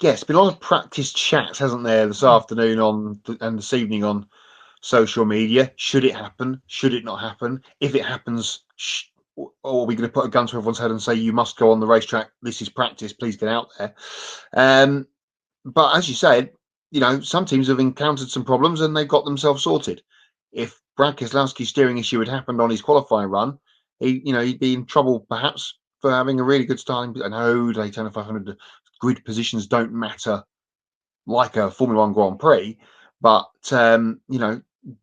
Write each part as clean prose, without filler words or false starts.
Yes, been a lot of practice chats, hasn't there, this afternoon and this evening on social media. Should it happen? Should it not happen? If it happens, or are we going to put a gun to everyone's head and say you must go on the racetrack? This is practice. Please get out there. But as you said, some teams have encountered some problems and they've got themselves sorted. If Brad Keselowski's steering issue had happened on his qualifying run, he'd be in trouble perhaps for having a really good starting. I know Daytona 500 grid positions don't matter like a Formula One Grand Prix, but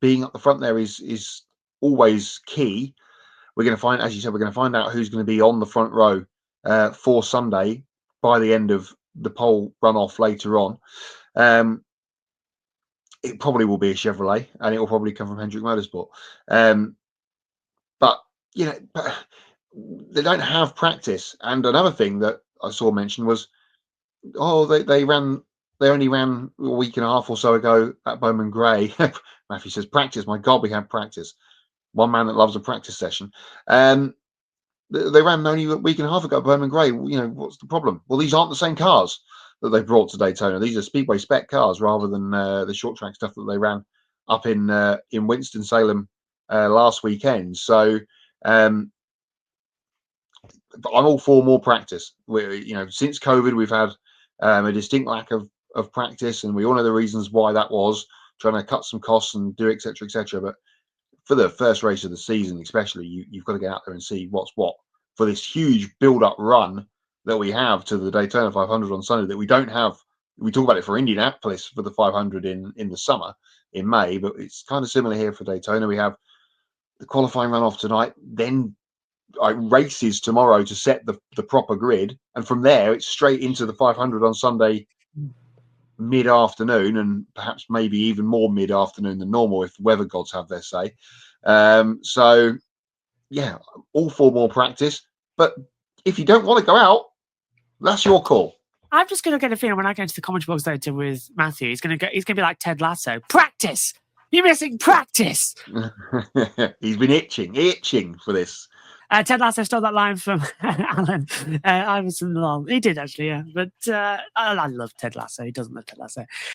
being up the front there is always key. We're going to find, as you said, we're going to find out who's going to be on the front row for Sunday by the end of the pole runoff later on. It probably will be a Chevrolet, and it will probably come from Hendrick Motorsport. But they don't have practice. And another thing that I saw mentioned was, they only ran a week and a half or so ago at Bowman Gray. Matthew says, practice. My God, we have practice. One man that loves a practice session. They ran only a week and a half ago at Bowman Gray. What's the problem? Well, these aren't the same cars that they brought to Daytona. These are Speedway spec cars rather than the short track stuff that they ran up in Winston-Salem last weekend. So I'm all for more practice. Since COVID, we've had a distinct lack of practice, and we all know the reasons why that was, trying to cut some costs and do etc. But for the first race of the season especially, you've got to get out there and see what's what for this huge build-up run that we have to the Daytona 500 on Sunday that we don't have. We talk about it for Indianapolis for the 500 in the summer in May, but it's kind of similar here for Daytona. We have the qualifying runoff tonight, then races tomorrow to set the proper grid, and from there it's straight into the 500 on Sunday mid-afternoon, and perhaps maybe even more mid-afternoon than normal if the weather gods have their say. So yeah, all for more practice, but if you don't want to go out, that's your call. I'm just going to get a feeling when I go into the commentary box later with Matthew, he's going to be like Ted Lasso. Practice. You're missing practice. He's been itching for this. Ted Lasso stole that line from Alan Iverson. He did actually, yeah. But I love Ted Lasso. He doesn't love Ted Lasso.